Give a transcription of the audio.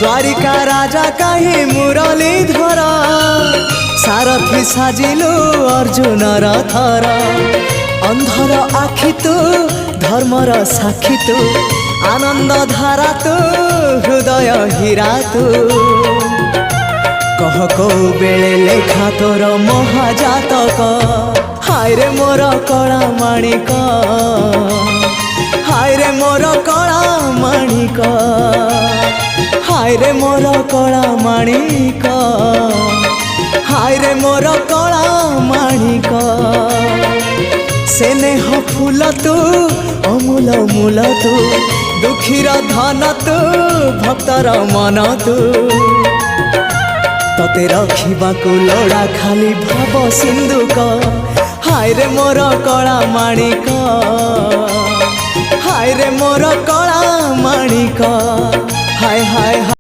द्वारिका राजा कहीं मुरलीधर सारथी साजिलु अर्जुन रथर अंधर आखि तू धर्मर साक्षी तू आनंद धारा तू हृदय हीरा तू कह को बेले लेखा तोर महाजातक हाय रे मोर कला माणिक हाय रे मोर कला माणिक हाय रे मोर कला माणिक हाय रे मोर कला माणिक स्नेह फूल तू अमूल मूल तू दुखीर धन तू भक्तर मन तू तते रखिबाकू लोड़ा खाली भाव सिंधुक हाय रे मोर कला माणिक हाय रे मोर कला माणिक हाय हाय।